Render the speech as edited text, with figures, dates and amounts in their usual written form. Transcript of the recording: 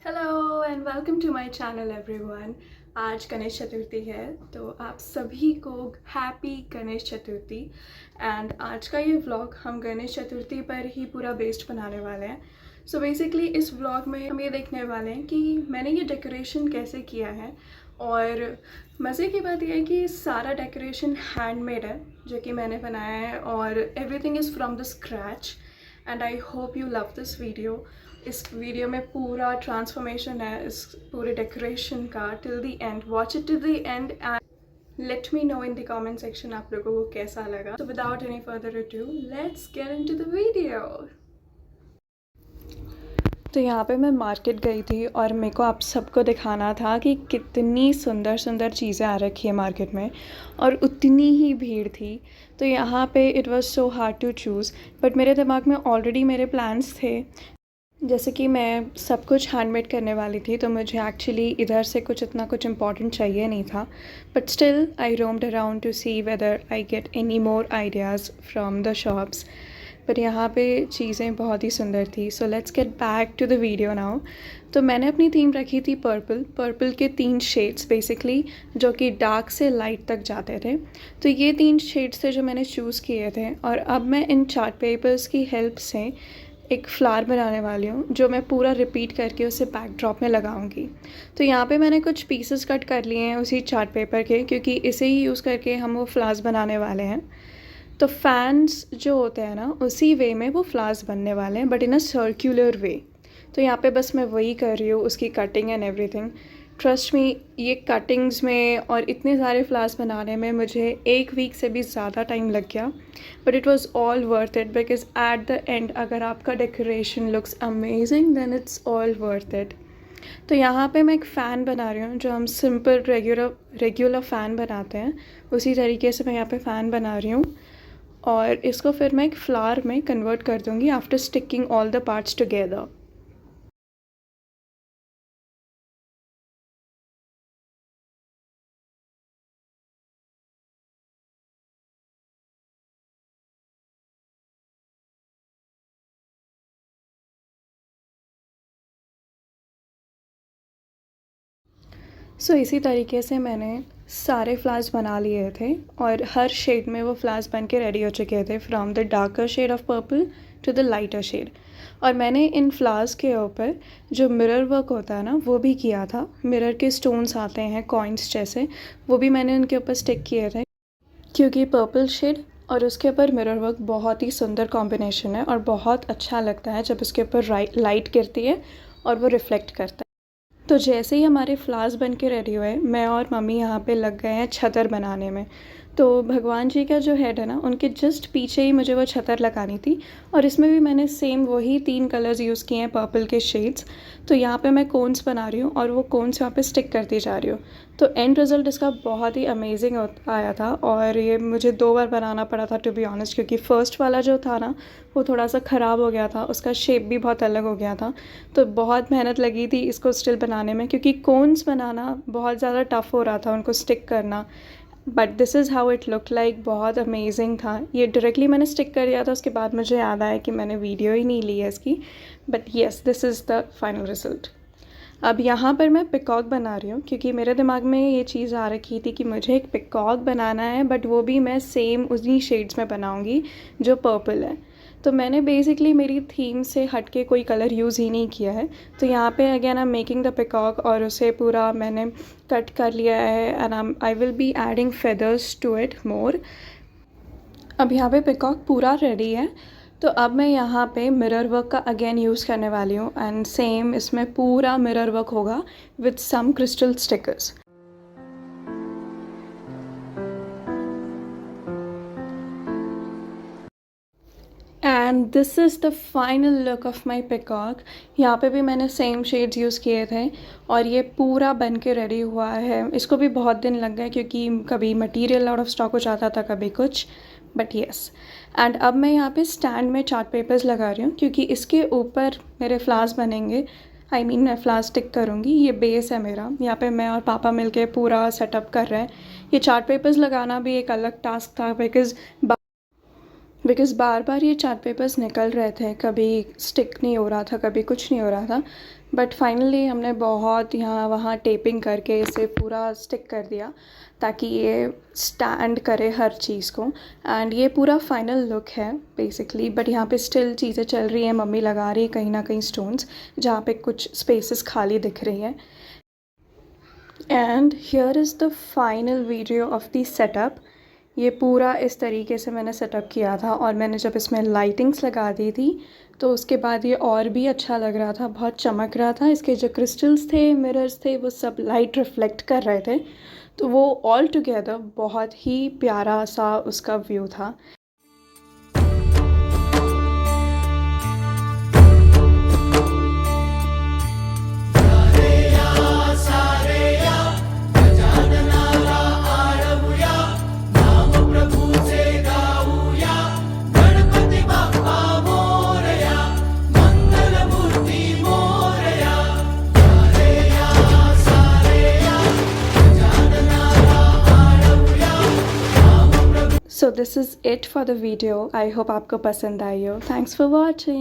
Hello and welcome to my channel everyone. आज गणेश चतुर्थी है तो आप सभी को हैप्पी गणेश चतुर्थी। एंड आज का ये व्लॉग हम गणेश चतुर्थी पर ही पूरा बेस्ड बनाने वाले हैं। सो बेसिकली इस व्लॉग में हम ये देखने वाले हैं कि मैंने ये डेकोरेशन कैसे किया है। और मज़े की बात यह है कि सारा डेकोरेशन हैंडमेड है जो कि मैंने बनाया है और everything is from the scratch. And I hope you love this video. इस वीडियो में पूरा ट्रांसफॉर्मेशन है इस पूरे डेकोरेशन का till the end. Watch it till the end and let me know in the comment section आप लोगों को कैसा लगा। तो without any further ado let's get into the video. तो यहाँ पे मैं मार्केट गई थी और मेरे को आप सबको दिखाना था कि कितनी सुंदर सुंदर चीज़ें आ रखी है मार्केट में और उतनी ही भीड़ थी। तो यहाँ पे it was so hard to choose, but मेरे दिमाग में ऑलरेडी मेरे प्लान्स थे। जैसे कि मैं सब कुछ हैंडमेड करने वाली थी तो मुझे एक्चुअली इधर से इतना कुछ इम्पॉर्टेंट चाहिए नहीं था, but still I roamed around to see whether I get any more ideas from the shops. पर यहाँ पे चीज़ें बहुत ही सुंदर थी। So let's get back to the video now. तो मैंने अपनी थीम रखी थी पर्पल के 3 शेड्स बेसिकली, जो कि डार्क से लाइट तक जाते थे। तो ये 3 शेड्स थे जो मैंने चूज़ किए थे और अब मैं इन चार्ट पेपर्स की हेल्प से एक फ्लावर बनाने वाली हूँ जो मैं पूरा रिपीट करके उसे बैकड्रॉप में लगाऊंगी। तो यहाँ पे मैंने कुछ पीसेस कट कर लिए हैं उसी चार्ट पेपर के, क्योंकि इसे ही यूज़ करके हम वो फ्लावर्स बनाने वाले हैं। तो फैन्स जो होते हैं ना, उसी वे में वो फ्लावर्स बनने वाले हैं, बट इन अ सर्कुलर वे। तो यहाँ पे बस मैं वही कर रही हूँ, उसकी cutting and everything. Trust me, ये कटिंग्स में और इतने सारे फ्लावर्स बनाने में मुझे 1 वीक से भी ज़्यादा टाइम लग गया, but it was all worth it because at the end अगर आपका decoration looks amazing then it's all worth it. तो यहाँ पे मैं एक फ़ैन बना रही हूँ जो हम सिंपल रेगुलर फ़ैन बनाते हैं, उसी तरीके से मैं यहाँ पे फ़ैन बना रही हूँ। और इसको फिर मैं एक फ्लावर में कन्वर्ट कर दूँगी after sticking all the parts together. So इसी तरीके से मैंने सारे फ्लावर्स बना लिए थे और हर शेड में वो फ्लावर्स बन के रेडी हो चुके थे, from the darker shade of purple to the lighter shade. और मैंने इन फ्लावर्स के ऊपर जो मिरर वर्क होता है ना, वो भी किया था। मिरर के स्टोन्स आते हैं कॉइन्स जैसे, वो भी मैंने उनके ऊपर स्टिक किए थे, क्योंकि पर्पल शेड और उसके ऊपर मिरर वर्क बहुत ही सुंदर कॉम्बिनेशन है और बहुत अच्छा लगता है जब उसके ऊपर लाइट गिरती है और वो रिफ्लेक्ट करता है। तो जैसे ही हमारे फ्लावर्स बन के रेडी हुए, मैं और मम्मी यहाँ पे लग गए हैं छतर बनाने में। तो भगवान जी का जो हेड है ना, उनके जस्ट पीछे ही मुझे वो छतर लगानी थी और इसमें भी मैंने सेम वही 3 कलर्स यूज़ किए हैं, पर्पल के शेड्स। तो यहाँ पे मैं कोन्स बना रही हूँ और वो कोन्स यहाँ पे स्टिक करती जा रही हूँ। तो एंड रिज़ल्ट इसका बहुत ही अमेजिंग आया था और ये मुझे 2 बार बनाना पड़ा था टू बी ऑनेस्ट, क्योंकि फ़र्स्ट वाला जो था ना वो थोड़ा सा ख़राब हो गया था, उसका शेप भी बहुत अलग हो गया था। तो बहुत मेहनत लगी थी इसको स्टिल बनाने में, क्योंकि कोन्स बनाना बहुत ज़्यादा टफ़ हो रहा था उनको स्टिक करना। But this is how it look like. बहुत अमेजिंग था। ये डायरेक्टली मैंने स्टिक कर दिया था, उसके बाद मुझे याद आया कि मैंने वीडियो ही नहीं ली है इसकी। But yes, this is the final result. अब यहाँ पर मैं पिकॉक बना रही हूँ, क्योंकि मेरे दिमाग में ये चीज़ आ रखी थी कि मुझे एक पिकॉक बनाना है, बट वो भी मैं सेम उन्हीं शेड्स में बनाऊँगी जो पर्पल है। तो मैंने बेसिकली मेरी थीम से हट के कोई कलर यूज़ ही नहीं किया है। तो यहाँ पे again I am making the peacock और उसे पूरा मैंने कट कर लिया है and I will be adding feathers to it more. अब यहाँ पे पिकॉक पूरा रेडी है। तो अब मैं यहाँ पे मिरर वर्क का अगेन यूज़ करने वाली हूँ एंड सेम इसमें पूरा मिरर वर्क होगा with some crystal stickers. And this is the final look of my peacock. यहाँ पे भी मैंने सेम शेड्स यूज़ किए थे और ये पूरा बन के रेडी हुआ है। इसको भी बहुत दिन लग गए क्योंकि कभी मटेरियल आउट ऑफ स्टॉक हो जाता था, कभी कुछ, बट येस। एंड अब मैं यहाँ पे स्टैंड में चार्ट पेपर्स लगा रही हूँ, क्योंकि इसके ऊपर मेरे फ्लावर्स बनेंगे। मैं फ्लावर स्टिक करूँगी। ये बेस है मेरा। यहाँ पे मैं और पापा मिलके पूरा सेटअप कर रहे हैं। ये चार्ट पेपर्स लगाना भी एक अलग टास्क था, बिकॉज़ बिकॉज़ बार बार ये चार्ट पेपर्स निकल रहे थे, कभी स्टिक नहीं हो रहा था, कभी कुछ नहीं हो रहा था, बट फाइनली हमने बहुत यहाँ वहाँ टेपिंग करके इसे पूरा स्टिक कर दिया ताकि ये स्टैंड करे हर चीज़ को। एंड ये पूरा फाइनल लुक है बेसिकली, बट यहाँ पे स्टिल चीज़ें चल रही हैं, मम्मी लगा रही है कहीं ना कहीं स्टोन्स जहाँ पे कुछ स्पेसेस खाली दिख रही हैं। And here is the final video of the setup. ये पूरा इस तरीके से मैंने सेटअप किया था, और मैंने जब इसमें लाइटिंग्स लगा दी थी तो उसके बाद ये और भी अच्छा लग रहा था, बहुत चमक रहा था। इसके जो क्रिस्टल्स थे, मिरर्स थे, वो सब लाइट रिफ्लेक्ट कर रहे थे, तो वो ऑल टुगेदर बहुत ही प्यारा सा उसका व्यू था। So this is it for the video. I hope आपको पसंद आई हो. Thanks for watching.